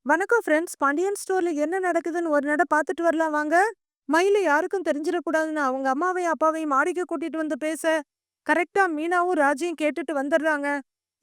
வணக்கம் ஃப்ரெண்ட்ஸ். பாண்டியன் ஸ்டோர்ல என்ன நடக்குதுன்னு ஒரு நட பார்த்துட்டு வரலாம் வாங்க. மயிலு யாருக்கும் தெரிஞ்சிடக்கூடாதுன்னு அவங்க அம்மாவையும் அப்பாவையும் மாடிக்கு கூட்டிட்டு வந்து பேச, கரெக்டா மீனாவும் ராஜியும் கேட்டுட்டு வந்துடுறாங்க.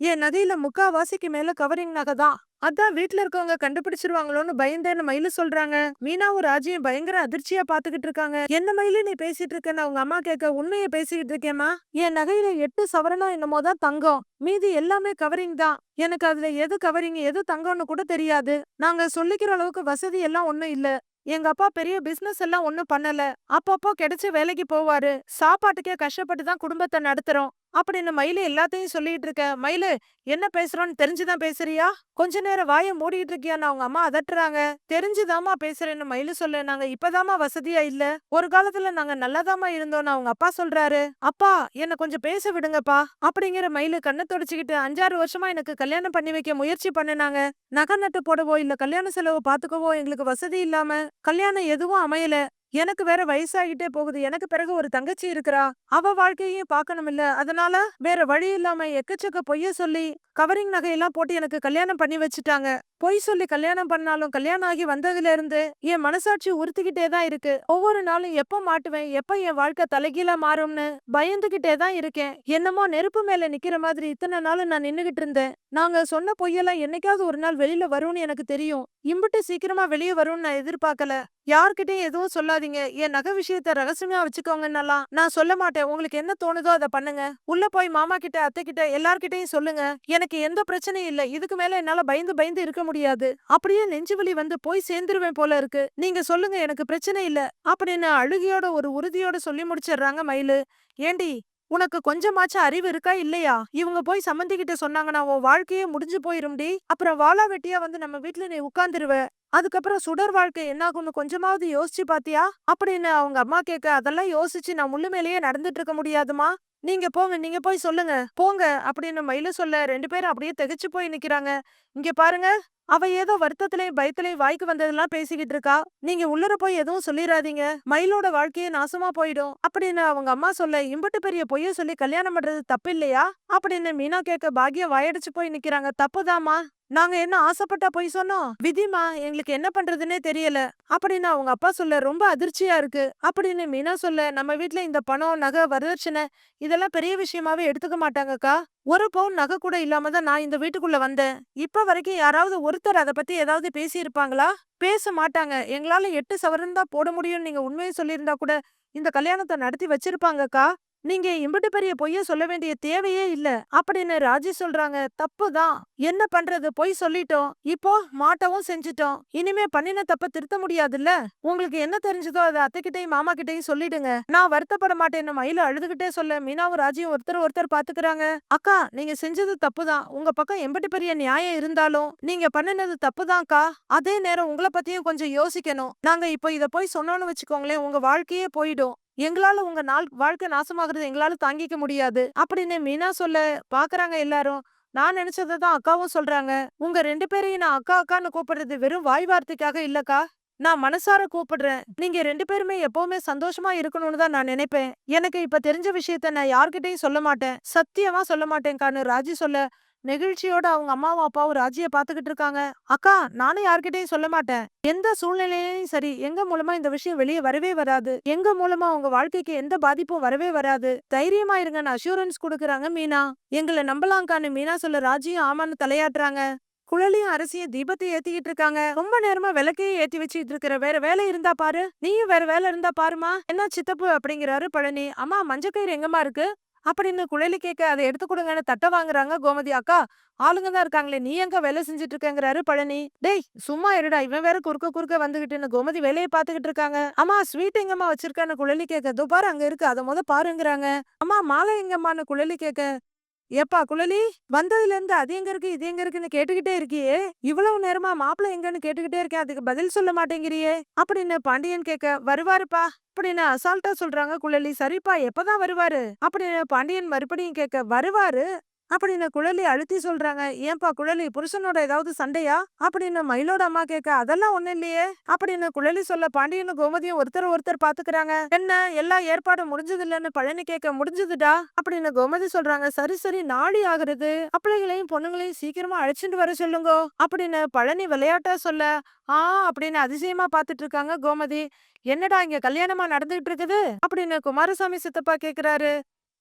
என் நகையில முக்காவாசிக்கு மேல கவரிங் நகை தான். அதான் வீட்ல இருக்கவங்க கண்டுபிடிச்சிருவாங்களோன்னு பயந்தேன்னு மயிலு சொல்றாங்க. மீனாவும் ராஜியும் பயங்கர அதிர்ச்சியா பாத்துக்கிட்டு இருக்காங்க. என்ன மயிலு நீ பேசிட்டு இருக்கேன்னு அவங்க அம்மா கேட்க, உண்மையை பேசிக்கிட்டு இருக்கேம்மா. என் நகையில 8 சவரனோ என்னமோ தான் தங்கம். மீதி எல்லாமே கவரிங் தான். எனக்கு அதுல எது கவரிங் எது தங்கம்னு கூட தெரியாது. நாங்க சொல்லிக்கிற அளவுக்கு வசதி எல்லாம் ஒண்ணும் இல்ல. எங்க அப்பா பெரிய பிசினஸ் எல்லாம் ஒண்ணும் பண்ணல. அப்பப்போ கிடைச்ச வேலைக்கு போவாரு. சாப்பாட்டுக்கே கஷ்டப்பட்டு தான் குடும்பத்தை நடத்துறோம் அப்படின்னு மயிலு எல்லாத்தையும் சொல்லிட்டு இருக்க. மயிலு, என்ன பேசுறோன்னு தெரிஞ்சுதான் பேசுறியா? கொஞ்ச நேரம் வாயை மூடிட்டு இருக்கியான்னு அவங்க அம்மா அதட்டுறாங்க. தெரிஞ்சுதாம்மா பேசுறேன்னு மயிலு சொல்ல, நாங்க இப்பதாம்மா வசதியா இல்ல, ஒரு காலத்துல நாங்க நல்லாதாம்மா இருந்தோம்னு அவங்க அப்பா சொல்றாரு. அப்பா, என்ன கொஞ்சம் பேச விடுங்கப்பா அப்படிங்கிற மயிலு கண்ணை தொடச்சுக்கிட்டு, 5-6 வருஷமா எனக்கு கல்யாணம் பண்ணி வைக்க முயற்சி பண்ணினாங்க. நகை நட்டு போடவோ இல்ல கல்யாண செலவு பாத்துக்கவோ எங்களுக்கு வசதி இல்லாம கல்யாணம் எதுவும் அமையல. எனக்கு வேற வயசாகிட்டே போகுது. எனக்கு பிறகு ஒரு தங்கச்சி இருக்கிறா. அவ வாழ்க்கையும் பார்க்கணும் இல்ல. அதனால வேற வழி இல்லாம எக்கச்சக்க பொய்ய சொல்லி கவரிங் நகையெல்லாம் போட்டு எனக்கு கல்யாணம் பண்ணி வச்சுட்டாங்க. பொய் சொல்லி கல்யாணம் பண்ணாலும் கல்யாணம் ஆகி வந்ததுல இருந்து என் மனசாட்சி உறுத்திக்கிட்டே தான் இருக்கு. ஒவ்வொரு நாளும் எப்ப மாட்டுவேன், எப்ப என் வாழ்க்கை தலைகீழா மாறும்னு பயந்துகிட்டே தான் இருக்கேன். என்னமோ நெருப்பு மேல நிக்கிற மாதிரி இத்தனை நாள் நான் நின்னுகிட்டு இருந்தேன். நாங்க சொன்ன பொய்யெல்லாம் என்னைக்காவது ஒரு நாள் வெளியில வரும்னு எனக்கு தெரியும். இம்புட்டு சீக்கிரமா வெளியே வரும்னு நான் எதிர்பார்க்கல. யார்கிட்டயும் எதுவும் சொல்லாதீங்க. என் நகை விஷயத்த ரகசியமா வச்சுக்கோங்கன்னெல்லாம் நான் சொல்ல மாட்டேன். உங்களுக்கு என்ன தோணுதோ அதை பண்ணுங்க. உள்ள போய் மாமா கிட்ட அத்தை கிட்ட எல்லார்கிட்டயும் சொல்லுங்க. எனக்கு எந்த பிரச்சனையும் இல்ல. இதுக்கு மேல என்னால பயந்து பயந்து இருக்க முடியாது. அப்படியே நெஞ்சு வலி வந்து போய் சேர்ந்துருவேன் போல இருக்கு. நீங்க சொல்லுங்க, எனக்கு பிரச்சனை இல்ல அப்படின்னு அழுகையோட ஒரு உறுதியோட சொல்லி முடிச்சிடுறாங்க மயிலு. ஏண்டி, உனக்கு கொஞ்சமாச்சும் அறிவு இருக்கா இல்லையா? இவங்க போய் சம்மந்திக்கிட்ட சொன்னாங்கன்னா உன் வாழ்க்கையே முடிஞ்சு போயிரும்டி. அப்புறம் வாளா வெட்டியா வந்து நம்ம வீட்ல நீ உட்கார்ந்துருவ. அதுக்கப்புறம் சுடர் வாழ்க்கை என்னாகும்னு கொஞ்சமாவது யோசிச்சு பாத்தியா அப்படின்னு அவங்க அம்மா கேட்க, அதெல்லாம் யோசிச்சு நான் முள்ளு மேலேயே நடந்துட்டு இருக்க முடியாதுமா. நீங்க போங்க, நீங்க போய் சொல்லுங்க போங்க அப்படின்னு மயிலு சொல்ல 2 பேரும் அப்படியே திகைச்சு போய் நிக்கிறாங்க. இங்க பாருங்க, அவ ஏதோ வருத்தத்திலயும் பயத்திலயும் வாய்க்கு வந்ததெல்லாம் பேசிக்கிட்டு இருக்கா. நீங்க உள்ளர போய் எதுவும் சொல்லிராதீங்க. மயிலோட வாழ்க்கையே நாசமா போயிடும் அப்படின்னு அவங்க அம்மா சொல்ல, இம்புட்டு பெரிய பொய்ய சொல்லி கல்யாணம் பண்றது தப்பு இல்லையா அப்படின்னு மீனா கேட்க, பாக்கியம் வாயடிச்சு போய் நிக்கிறாங்க. தப்புதாம்மா. நாங்க என்ன ஆசைப்பட்டா பொய் சொன்னோம்? விதிமா, எங்களுக்கு என்ன பண்றதுன்னே தெரியல அப்படின்னு அவங்க அப்பா சொல்ல, ரொம்ப அதிர்ச்சியா இருக்கு அப்படின்னு மீனா சொல்ல, நம்ம வீட்ல இந்த பணம் நகை வரதட்சணை இதெல்லாம் பெரிய விஷயமாவே எடுத்துக்க மாட்டாங்கக்கா. ஒரு பவுன் நகை கூட இல்லாம தான் நான் இந்த வீட்டுக்குள்ள வந்தேன். இப்ப வரைக்கும் யாராவது ஒருத்தர் அத பத்தி ஏதாவது பேசி இருப்பாங்களா? பேச மாட்டாங்க. எங்களால 8 சவரன் தான் போட முடியும்னு நீங்க உண்மையை சொல்லியிருந்தா கூட இந்த கல்யாணத்தை நடத்தி வச்சிருப்பாங்கக்கா. நீங்க இம்புட்டு பெரிய பொய்ய சொல்ல வேண்டிய தேவையே இல்ல அப்படின்னு ராஜி சொல்றாங்க. தப்புதான், என்ன பண்றது, பொய் சொல்லிட்டோம். இப்போ மாட்டவும் செஞ்சுட்டோம். இனிமே பண்ணின தப்ப திருத்த முடியாதுல்ல. உங்களுக்கு என்ன தெரிஞ்சதோ அதை அத்தைகிட்டையும் மாமா கிட்டையும் சொல்லிடுங்க. நான் வருத்தப்பட மாட்டேன்னு மயில அழுதுகிட்டே சொல்ல, மீனாவும் ராஜியும் ஒருத்தர் ஒருத்தர் பாத்துக்கிறாங்க. அக்கா, நீங்க செஞ்சது தப்புதான். உங்க பக்கம் எம்பட்டு பெரிய நியாயம் இருந்தாலும் நீங்க பண்ணினது தப்புதான்க்கா. அதே நேரம் உங்களை பத்தியும் கொஞ்சம் யோசிக்கணும். நாங்க இப்போ இத போய் சொன்னோம்னு வச்சுக்கோங்களேன், உங்க வாழ்க்கையே போயிடும். எங்களால உங்க வாழ்க்கை நாசமாகுறது எங்களால தாங்கிக்க முடியாது அப்படின்னு மீனா சொல்ல, பாக்குறாங்க எல்லாரும். நான் நினைச்சதான் அக்காவும் சொல்றாங்க. உங்க 2 பேரையும் நான் அக்கா அக்கான்னு கூப்பிடுறது வெறும் வாய் வார்த்தைக்காக இல்லக்கா. நான் மனசார கூப்பிடுறேன். நீங்க 2 பேருமே எப்பவுமே சந்தோஷமா இருக்கணும்னு தான் நான் நினைப்பேன். எனக்கு இப்ப தெரிஞ்ச விஷயத்த நான் யார்கிட்டயும் சொல்ல மாட்டேன். சத்தியமா சொல்ல மாட்டேன்கான்னு ராஜி சொல்ல, நெகிழ்ச்சியோட அவங்க அம்மாவும் அப்பாவும் ராஜிய பாத்துக்கிட்டு இருக்காங்க. அக்கா, நானும் யார்கிட்டயும் சொல்ல மாட்டேன். எந்த சூழ்நிலையிலும் சரி, எங்க மூலமா இந்த விஷயம் வெளியே வரவே வராது. எங்க மூலமா உங்க வாழ்க்கைக்கு எந்த பாதிப்பும் வரவே வராது. தைரியமா இருங்கன்னு அஷூரன்ஸ் கொடுக்கறாங்க மீனா. எங்களை நம்பலாம்கான்னு மீனா சொல்ல, ராஜியும் ஆமான்னு தலையாட்டுறாங்க. குழலியும் அரசியும் தீபத்தை ஏத்திக்கிட்டு இருக்காங்க. ரொம்ப நேரமா விளக்கையே ஏத்தி வச்சுட்டு இருக்கிற, வேற வேலை இருந்தா பாரு. நீயும் வேற வேலை இருந்தா பாருமா. என்ன சித்தப்பு அப்படிங்கிறாரு பழனி. அம்மா, மஞ்சக்கயிறு எங்கம்மா இருக்கு அப்படின்னு குழலி கேட்க, அதை எடுத்து கொடுங்கன்னு தட்ட வாங்குறாங்க கோமதி. அக்கா, ஆளுங்க தான் இருக்காங்களே, நீ எங்க வேலை செஞ்சுட்டு இருக்கங்கிறாரு பழனி. டேய், சும்மா இருடா, இவன் வேற குறுக்க குறுக்க வந்துகிட்டுன்னு கோமதி வேலையை பாத்துக்கிட்டு இருக்காங்க. அம்மா, ஸ்வீட் எங்கம்மா வச்சிருக்கான்னு குழலி கேட்க, இதோ பாரு அங்க இருக்கு, அதை பாருங்கிறாங்க. அம்மா, மாலை எங்கம்மான்னு குழலி கேட்க, ஏப்பா குழலி, வந்ததுல இருந்து அது எங்க இருக்கு இது எங்க இருக்குன்னு கேட்டுக்கிட்டே இருக்கியே, இவ்வளவு நேரமா மாப்பிள்ளை எங்கன்னு கேட்டுக்கிட்டே இருக்கேன், அதுக்கு பதில் சொல்ல மாட்டேங்கிறியே அப்படின்னு பாண்டியன் கேட்க, வருவாருப்பா அப்படின்னு அசால்ட்டா சொல்றாங்க குழலி. சரிப்பா, எப்பதான் வருவாரு அப்படின்னு பாண்டியன் மறுபடியும் கேட்க, வருவாரு, அப்படின்னு குழலி அழுத்தி சொல்றாங்க. ஏன்பா குழலி, புருஷனோட ஏதாவது சண்டையா அப்படின்னு மயிலோட அம்மா கேட்க, அதெல்லாம் ஒண்ணும் இல்லையே அப்படின்னு குழலி சொல்ல, பாண்டியனும் கோமதியும் ஒருத்தர் ஒருத்தர் பாத்துக்கிறாங்க. என்ன எல்லா ஏற்பாடும் முடிஞ்சது இல்லன்னு பழனி கேட்க, முடிஞ்சதுடா அப்படின்னு கோமதி சொல்றாங்க. சரி சரி, நாளை ஆகுறது, மாப்பிள்ளைகளையும் பொண்ணுங்களையும் சீக்கிரமா அழைச்சிட்டு வர சொல்லுங்க அப்படின்னு பழனி விளையாட்டா சொல்ல, ஆ அப்படின்னு அதிசயமா பாத்துட்டு இருக்காங்க கோமதி. என்னடா இங்க கல்யாணமா நடந்துகிட்டு இருக்குது அப்படின்னு குமாரசாமி சித்தப்பா கேக்குறாரு.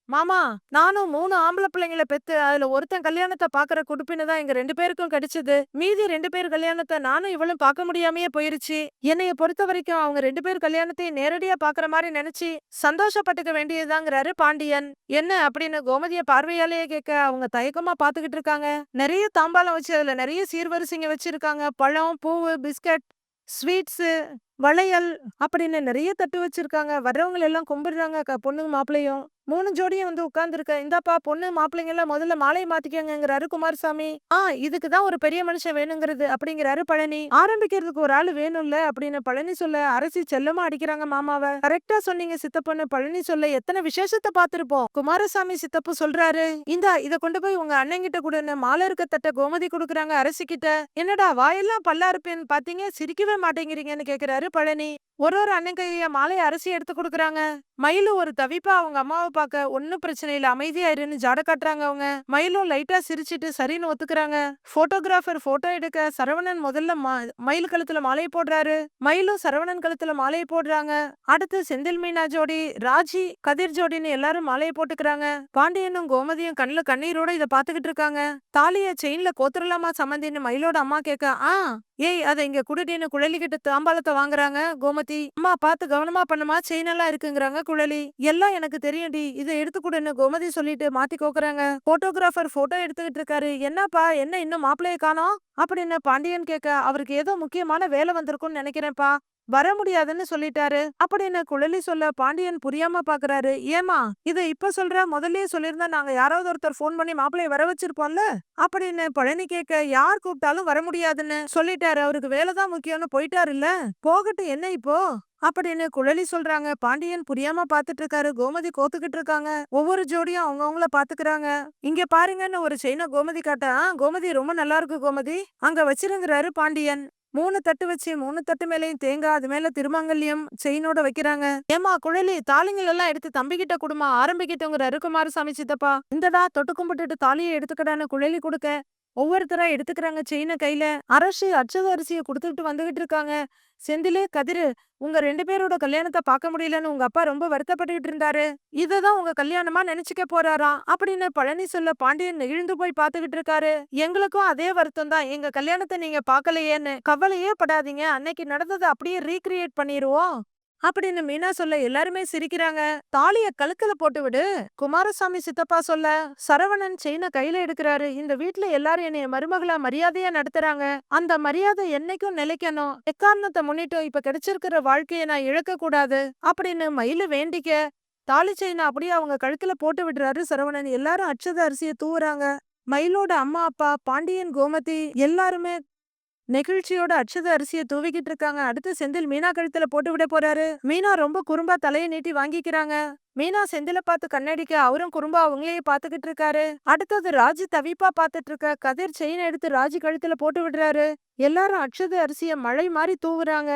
மாமா, நானும் 3 ஆம்பள பிள்ளைங்கள பெத்து அதுல ஒருத்தன் கல்யாணத்த பாக்குற குடுப்பினை தான் எங்க 2 பேருக்கும் கிடைச்சது. மீதி 2 பேர் கல்யாணத்த நானும் இவளும் பார்க்க முடியாமயே போயிருச்சு. என்னைய பொறுத்த வரைக்கும் அவங்க 2 பேர் கல்யாணத்தையும் நேரடியா பாக்குற மாதிரி நினைச்சு சந்தோஷப்பட்டுக்க வேண்டியதுதாங்கிறாரு பாண்டியன். என்ன அப்படின்னு கோமதிய பார்வையாலேயே கேட்க, அவங்க தயக்கமா பாத்துக்கிட்டு இருக்காங்க. நிறைய தாம்பாலம் வச்சு அதுல நிறைய சீர்வரிசைங்க வச்சிருக்காங்க. பழம், பூவு, பிஸ்கட், ஸ்வீட்ஸ், வளையல் அப்படின்னு நிறைய தட்டு வச்சிருக்காங்க. வர்றவங்க எல்லாம் கும்பிடுறாங்க. பொண்ணுங்க மாப்பிள்ளையும் 3 ஜோடியும் வந்து உட்கார்ந்துருக்க. இந்தாப்பா பொண்ணு மாப்பிள்ளைங்க எல்லாம் முதல்ல மாலையை மாத்திக்கங்கிறாரு குமாரசாமி. இதுக்கு தான் ஒரு பெரிய மனுஷன் வேணுங்கிறது அப்படிங்கிறாரு பழனி. ஆரம்பிக்கிறதுக்கு ஒரு ஆளு வேணும்ல அப்படின்னு பழனி சொல்ல, அரசி செல்லமா அடிக்கிறாங்க மாமாவ. கரெக்டா சொன்னீங்க சித்தப்பன்னு பழனி சொல்ல, எத்தனை விசேஷத்தை பார்த்திருப்போம். குமாரசாமி சித்தப்பு சொல்றாரு, இந்தா இத கொண்டு போய் உங்க அண்ணன் கிட்ட கொடுன்னு மாலை இருக்க தட்ட கோமதி கொடுக்குறாங்க அரசி கிட்ட. என்னடா வாயெல்லாம் பல்லா இருப்பேன்னு பாத்தீங்க, சிரிக்கவே மாட்டேங்கிறீங்கன்னு கேக்குறாரு பழனி. ஒரு அண்ணன் கைய மாலையை அரசி எடுத்து கொடுக்குறாங்க. மயிலு ஒரு தவிப்பா அவங்க அம்மாவை பார்க்க, ஒன்னும் பிரச்சனை இல்ல அமைதியா இருன்னு ஜாட காட்டுறாங்க அவங்க. மயிலும் லைட்டா சிரிச்சிட்டு சரின்னு ஒத்துக்குறாங்க. போட்டோகிராஃபர் போட்டோ எடுக்க சரவணன் முதல்ல மயில் கழுத்துல மாலையை போடுறாரு. மயிலும் சரவணன் கழுத்துல மாலையை போடுறாங்க. அடுத்து செந்தில் மீனா ஜோடி, ராஜி கதிர் ஜோடின்னு எல்லாரும் மாலையை போட்டுக்கிறாங்க. பாண்டியனும் கோமதியும் கண்ணுல கண்ணீரோட இத பாத்துக்கிட்டு இருக்காங்க. தாலிய செயின்ல கோத்துடலாமா சம்மந்தின்னு மயிலோட அம்மா கேட்க, ஏய் அதை இங்க குடுடின்னு குழலிக்கிட்டு தாம்பாளத்தை வாங்குறாங்க கோமதி. அம்மா பார்த்து கவனமா பண்ணுமா, செயின் எல்லாம் இருக்குங்கிறாங்க குழலி. எல்லாம் எனக்கு தெரியும்டி, இதை எடுத்து கொடுன்னு கோமதி சொல்லிட்டு மாத்தி கோக்குறாங்க. போட்டோகிராஃபர் போட்டோ எடுத்துக்கிட்டு இருக்காரு. என்னப்பா என்ன இன்னும் மாப்பிள்ளைய காணோம் அப்படின்னு பாண்டியன் கேட்க, அவருக்கு ஏதோ முக்கியமான வேலை வந்திருக்கும்னு நினைக்கிறேன்ப்பா, வர முடியாதுன்னு சொல்லிட்டாரு அப்படின்னு குழலி சொல்ல, பாண்டியன் புரியாம பாக்குறாரு. ஏமா இத இப்ப சொல்ற, முதல்லயே சொல்லியிருந்தா நாங்க யாராவது ஒருத்தர் போன் பண்ணி மாப்பிள்ளைய வர வச்சிருப்போம்ல அப்படின்னு பழனி கேட்க, யார் கூப்பிட்டாலும் வர முடியாதுன்னு சொல்லிட்டாரு. அவருக்கு வேலைதான் முக்கியம்னு போயிட்டாரு இல்ல, போகட்டும் என்ன இப்போ அப்படின்னு குழலி சொல்றாங்க. பாண்டியன் புரியாம பாத்துட்டு இருக்காரு. கோமதி கோத்துக்கிட்டு இருக்காங்க. ஒவ்வொரு ஜோடியும் அவங்கவுங்கள பாத்துக்கிறாங்க. இங்க பாருங்கன்னு ஒரு செயினை கோமதி காட்ட, கோமதி ரொம்ப நல்லா இருக்கு கோமதி, அங்க வச்சிருங்கிறாரு பாண்டியன். 3 தட்டு வச்சு 3 தட்டு மேலையும் தேங்காய், அது மேல திருமாங்கல்யம் செயினோட வைக்கிறாங்க. ஏமா குழலி, தாலிங்கள் எல்லாம் எடுத்து தம்பிக்கிட்ட குடுமா ஆரம்பிக்கிட்டோங்கிறாரு குமாரசாமி சித்தப்பா. இந்தடா தொட்டு கும்பிட்டுட்டு தாலியை எடுத்துக்கடான்னு குழலி கொடுக்க, ஒவ்வொருத்தரா எடுத்துக்கிறாங்க செயினை கையில. அரசு அச்சத அரிசியை கொடுத்துட்டு வந்துகிட்டு இருக்காங்க. செந்திலே, கதிரு, உங்க 2 பேரோட கல்யாணத்தை பார்க்க முடியலன்னு உங்க அப்பா ரொம்ப வருத்தப்பட்டுட்டு இருந்தாரு. இததான் உங்க கல்யாணமா நினைச்சுக்க போறாராம் அப்படின்னு பழனி சொல்ல, பாண்டியன் நெகிழ்ந்து போய் பாத்துக்கிட்டு இருக்காரு. எங்களுக்கும் அதே வருத்தம் தான், எங்க கல்யாணத்தை நீங்க பாக்கலையேன்னு. கவலையே படாதீங்க, அன்னைக்கு நடந்ததை அப்படியே ரீக்ரியேட் பண்ணிருவோம் அப்படின்னு மீனா சொல்ல, எல்லாருமே சிரிக்கிறாங்க. தாலிய கழுத்துல போட்டு விடு குமாரசாமி சித்தப்பா சொல்ல, சரவணன் செயினை கையில எடுக்கிறாரு. இந்த வீட்டுல எல்லாரும் என்னைய மருமகளா மரியாதையா நடத்துறாங்க, அந்த மரியாதை என்னைக்கும் நிலைக்கணும், எக்காரணத்தை முன்னிட்டும் இப்ப கிடைச்சிருக்கிற வாழ்க்கைய நான் இழக்க கூடாது அப்படின்னு மயிலு வேண்டிக்க, தாலி செயினை அப்படியே அவங்க கழுத்துல போட்டு விடுறாரு சரவணன். எல்லாரும் அட்சத அரிசியை தூவுறாங்க. மயிலோட அம்மா அப்பா, பாண்டியன், கோமதி எல்லாருமே நெகிழ்ச்சியோட அட்சத அரிசியை தூவிக்கிட்டு இருக்காங்க. அடுத்து செந்தில் மீனா கழுத்துல போட்டு விட போறாரு. மீனா ரொம்ப குறும்பா தலையை நீட்டி வாங்கிக்கிறாங்க. மீனா செந்தில பார்த்து கண்ணடிக்க, அவரும் குறும்பா அவங்களையே பாத்துக்கிட்டு இருக்காரு. அடுத்தது ராஜி தவிப்பா பாத்துட்டு இருக்க. கதிர் செயின் எடுத்து ராஜி கழுத்துல போட்டு விடுறாரு. எல்லாரும் அட்சத அரிசிய மழை மாதிரி தூவுறாங்க.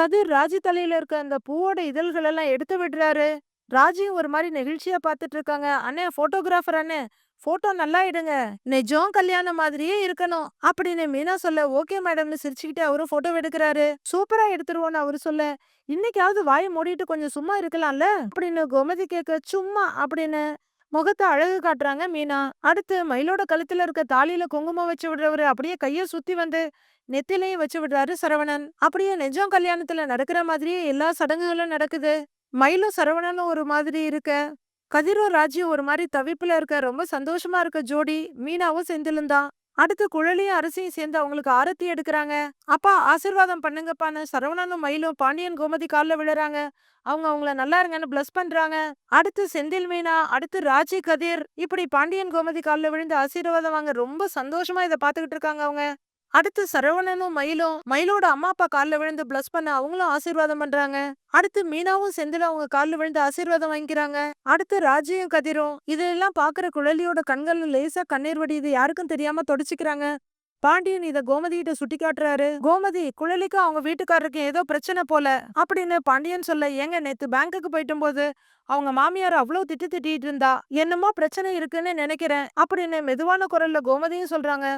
கதிர் ராஜி தலையில இருக்க அந்த பூவோட இதழ்கள் எல்லாம் எடுத்து விடுறாரு. ராஜியும் ஒரு மாதிரி நெகிழ்ச்சியா பாத்துட்டு இருக்காங்க. அண்ணே போட்டோகிராஃபர் அண்ணே, போட்டோ நல்லா எடுங்க, நிஜம் கல்யாணம் மாதிரியே இருக்கணும் அப்படின்னு மீனா சொல்ல, ஓகே மேடம்னு சிரிச்சுக்கிட்டு அவரும் போட்டோ எடுக்கிறாரு. சூப்பரா எடுத்துருவோன்னு அவரு சொல்ல, இன்னைக்காவது வாயை மூடிட்டு கொஞ்சம் சும்மா இருக்கலாம்ல அப்படின்னு கோமதி கேட்க, சும்மா அப்படின்னு முகத்தை அழகு காட்டுறாங்க மீனா. அடுத்து மயிலோட கழுத்துல இருக்க தாலியில குங்குமம் வச்சு விடுறவரு அப்படியே கைய சுத்தி வந்து நெத்திலையும் வச்சு விடுறாரு சரவணன். அப்படியே நிஜம் கல்யாணத்துல நடக்கிற மாதிரியே எல்லா சடங்குகளும் நடக்குது. மயிலும் சரவணனும் ஒரு மாதிரி இருக்க, கதிரும் ராஜியும் ஒரு மாதிரி தவிப்புல இருக்க, ரொம்ப சந்தோஷமா இருக்க ஜோடி மீனாவும் செந்திலும் தான். அடுத்து குழலியும் அரசியும் சேர்ந்து அவங்களுக்கு ஆரத்தி எடுக்கிறாங்க. அப்பா ஆசிர்வாதம் பண்ணுங்கப்பான்னு சரவணனும் மயிலும் பாண்டியன் கோமதி காலில் விழுறாங்க. அவங்க அவங்கள நல்லா இருங்கன்னு பிளஸ் பண்றாங்க. அடுத்து செந்தில் மீனா, அடுத்து ராஜி கதிர் இப்படி பாண்டியன் கோமதி காலில் விழுந்து ஆசீர்வாதம் வாங்க ரொம்ப சந்தோஷமா இதை பாத்துக்கிட்டு இருக்காங்க அவங்க. அடுத்து சரவணனும் மயிலும் மயிலோட அம்மா அப்பா கால்ல விழுந்து பிளஸ் பண்ண அவங்களும் ஆசீர்வாதம் பண்றாங்க. அடுத்து மீனாவும் செந்திலும் அவங்க கால்ல விழுந்து ஆசீர்வாதம் வாங்கிக்கிறாங்க. அடுத்து ராஜியும் கதிரும் இதெல்லாம் பாக்குற குழலியோட கண்கள்ல லேசா கண்ணீர் வடியுது. யாருக்கும் தெரியாம தொடச்சுக்கிறாங்க. பாண்டியன் இத கோமதி கிட்ட சுட்டி காட்டுறாரு. கோமதி குழலிக்கும் அவங்க வீட்டுக்காரருக்கு ஏதோ பிரச்சனை போல அப்படின்னு பாண்டியன் சொல்ல, ஏங்க நேத்து பேங்க்குக்கு போயிட்டும் போது அவங்க மாமியார் அவ்வளவு திட்டிட்டு இருந்தா, என்னமோ பிரச்சனை இருக்குன்னு நினைக்கிறேன் அப்படின்னு மெதுவான குரல்ல கோமதியும் சொல்றாங்க.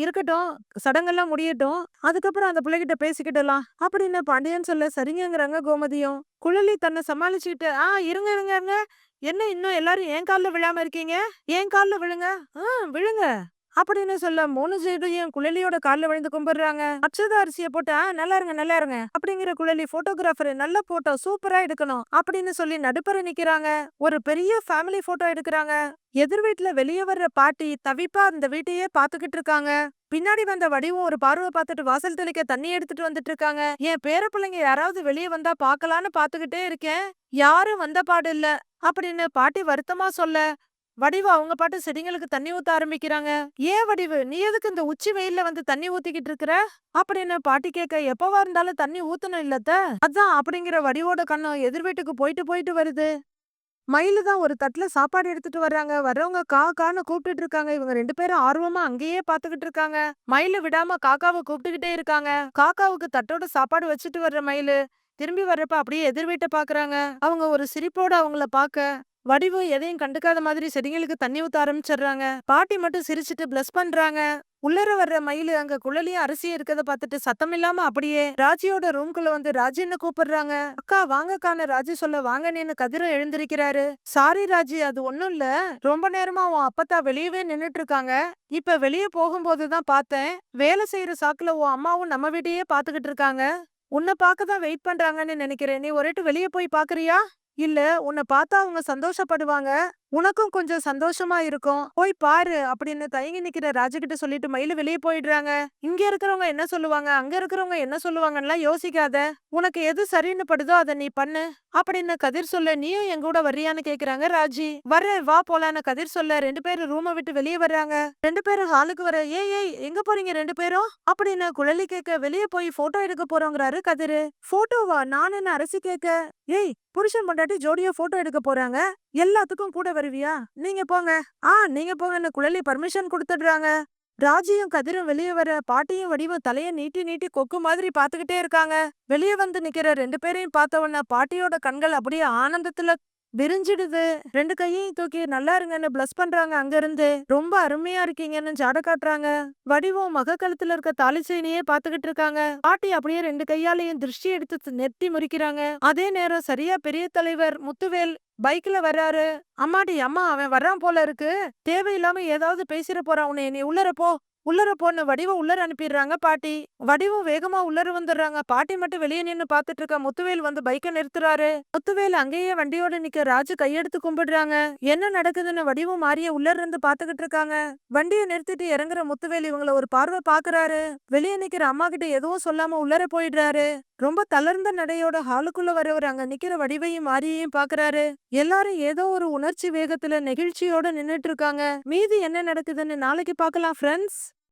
இருக்கட்டும், சடங்கெல்லாம் முடியட்டும், அதுக்கப்புறம் அந்த பிள்ளைகிட்ட பேசிக்கிடலாம் அப்படின்னு பாண்டியன் சொல்ல சரிங்கங்கிறாங்க கோமதியும். குழலி தன்னை சமாளிச்சுக்கிட்டு இருங்க இருங்க இருங்க, என்ன இன்னும் எல்லாரும் என் கால்ல விழாம இருக்கீங்க, என் கால்ல விழுங்க, விழுங்க அப்படின்னு சொல்ல 3 சைடையும் குழலியோட கால்ல விழுந்து கும்பிடுறாங்க. அச்சத அரிசிய போட்டு நல்லா இருங்க நல்லா இருங்க அப்படிங்கிற குழலி போட்டோகிராஃபர் நல்ல போட்டோ சூப்பரா எடுக்கணும் அப்படின்னு சொல்லி நடுப்பற நிக்கிறாங்க. ஒரு பெரிய ஃபேமிலி போட்டோ எடுக்கிறாங்க. எதிர் வீட்டுல வெளியே வர்ற பாட்டி தவிப்பா அந்த வீட்டையே பாத்துக்கிட்டு இருக்காங்க. பின்னாடி வந்த வடிவும் ஒரு பார்வை பார்த்துட்டு வாசல் தெளிக்க தண்ணி எடுத்துட்டு வந்துட்டு இருக்காங்க. என் பேர பிள்ளைங்க யாராவது வெளியே வந்தா பாக்கலான்னு பாத்துக்கிட்டே இருக்கேன், யாரும் வந்த பாடு இல்ல அப்படின்னு பாட்டி வருத்தமா சொல்ல, வடிவு அவங்க பாட்டு செடிங்களுக்கு தண்ணி ஊத்த ஆரம்பிக்கிறாங்க. ஏன் வடிவு, நீ எதுக்கு இந்த உச்சி வெயில்ல வந்து தண்ணி ஊத்திக்கிட்டு இருக்கிற அப்படின்னு பாட்டி கேட்க, எப்பவா இருந்தாலும் தண்ணி ஊத்தணும் இல்லத்த, அதான் அப்படிங்கிற வடிவோட கண்ணம் எதிர் வீட்டுக்கு போயிட்டு போயிட்டு வருது. மயிலு தான் ஒரு தட்டுல சாப்பாடு எடுத்துட்டு வர்றாங்க. வர்றவங்க கான்னு கூப்பிட்டுட்டு இருக்காங்க. இவங்க 2 பேரும் ஆர்வமா அங்கேயே பாத்துக்கிட்டு இருக்காங்க. மயிலு விடாம காக்காவை கூப்பிட்டுக்கிட்டே இருக்காங்க. காக்காவுக்கு தட்டோட சாப்பாடு வச்சுட்டு வர்ற மயிலு திரும்பி வர்றப்ப அப்படியே எதிர் வீட்டை பாக்குறாங்க. அவங்க ஒரு சிரிப்போட அவங்கள பாக்க, வடிவு எதையும் கண்டுக்காத மாதிரி செடிங்களுக்கு தண்ணி ஊத்த ஆரம்பிச்சிடுறாங்க. பாட்டி மட்டும் சிரிச்சுட்டு பிளஸ் பண்றாங்க. உள்ளர வர்ற மயிலு அங்க குழலியும் அரிசியும் இருக்கத பார்த்துட்டு சத்தம் இல்லாம அப்படியே ராஜியோட ரூம்குள்ள வந்து ராஜின்னு கூப்பிடுறாங்க. அக்கா வாங்கக்கான ராஜி சொல்ல, வாங்க நீன்னு கதிரும் எழுந்திருக்கிறாரு. சாரி ராஜி, அது ஒண்ணும் இல்ல, ரொம்ப நேரமா உன் அப்பத்தா வெளியவே நின்னுட்டு இருக்காங்க, இப்ப வெளியே போகும்போதுதான் பார்த்தேன், வேலை செய்யற சாக்குல உன் அம்மாவும் நம்ம வீட்டையே பாத்துக்கிட்டு இருக்காங்க, உன்னை பார்க்கதான் வெயிட் பண்றாங்கன்னு நினைக்கிறேன், நீ ஒரேட்டு வெளியே போய் பாக்குறியா, இல்ல உன்னை பார்த்தா அவங்க சந்தோஷப்படுவாங்க, உனக்கும் கொஞ்சம் சந்தோஷமா இருக்கும், போய் பாரு அப்படின்னு தயங்கி நிக்கிற ராஜகிட்ட சொல்லிட்டு மயிலு வெளியே போயிடுறாங்க. இங்க இருக்கிறவங்க என்ன சொல்லுவாங்க, அங்க இருக்கிறவங்க என்ன சொல்லுவாங்கன்னா யோசிக்காத, உனக்கு எது சரின்னு படுதோ அதை நீ பண்ணு அப்படின்னு கதிர் சொல்ல, நீயும் என் கூட வர்றியான்னு கேக்குறாங்க ராஜி. வர்றேன் வா போலான்னு கதிர் சொல்ல 2 பேரும் ரூமை விட்டு வெளியே வர்றாங்க. 2 பேரும் ஹாலுக்கு வர, ஏய் ஏய் எங்க போறீங்க 2 பேரும் அப்படின்னு குழலி கேட்க, வெளியே போய் போட்டோ எடுக்க போறோங்கிறாரு கதிரு. போட்டோவா, நான் என்ன அரசி கேட்க, ஏய் புருஷன் பொண்டாட்டி ஜோடியா போட்டோ எடுக்க போறாங்க, எல்லாத்துக்கும் கூட வருவியா, நீங்க போங்க, நீங்க போங்கன்னு குழலி பர்மிஷன் கொடுத்துடுறாங்க. ராஜியும் கதிரும் வெளியே வர, பாட்டியும் வடிவும் தலைய நீட்டி நீட்டி கொக்கு மாதிரி பாத்துக்கிட்டே இருக்காங்க. வெளியே வந்து நிக்கிற 2 பேரையும் பார்த்த உடனே பாட்டியோட கண்கள் அப்படியே ஆனந்தத்துல விரிஞ்சிடுது. 2 கையையும் தூக்கி நல்லா இருங்கன்னு பிளஸ் பண்றாங்க. அங்க இருந்து ரொம்ப அருமையா இருக்கீங்கன்னு ஜாட காட்டுறாங்க. வடிவும் மக கழுத்துல இருக்க தாலி செயினையே பாத்துக்கிட்டு இருக்காங்க. பாட்டி அப்படியே 2 கையாலையும் திருஷ்டி எடுத்து நெத்தி முறிக்கிறாங்க. அதே நேரம் சரியா பெரிய தலைவர் முத்துவேல் பைக்ல வர்றாரு. அம்மாடி அம்மா, அவன் வர்றான் போல இருக்கு, தேவையில்லாம ஏதாவது பேசிட போறான், உன்னை நீ உள்ளர போ உள்ளர போன்னு வடிவ உள்ளர அனுப்பிடுறாங்க பாட்டி. வடிவும் வேகமா உள்ளர வந்துடுறாங்க. பாட்டி மட்டும் வெளியே நின்னு பாத்துட்டு இருக்க முத்துவேல் வந்து பைக்கை நிறுத்துறாரு. முத்துவேல் அங்கேயே வண்டியோட நிக்க ராஜு கையெடுத்து கும்பிடுறாங்க. என்ன நடக்குதுன்னு வடிவும் மாறிய உள்ளர இருந்து பாத்துக்கிட்டு இருக்காங்க. வண்டியை நிறுத்திட்டு இறங்குற முத்துவேல் இவங்கள ஒரு பார்வை பாக்குறாரு. வெளியே நிக்கிற அம்மா கிட்ட எதுவும் சொல்லாம உள்ளர போயிடுறாரு. ரொம்ப தளர்ந்த நடையோட ஹாலுக்குள்ள வரவர் அங்க நிக்கிற வடிவையும் மாரியையும் பாக்குறாரு. எல்லாரும் ஏதோ ஒரு உணர்ச்சி வேகத்துல நெகிழ்ச்சியோட நின்னுட்டு இருக்காங்க. மீதி என்ன நடக்குதுன்னு நாளைக்கு பார்க்கலாம் ஃப்ரெண்ட்ஸ்.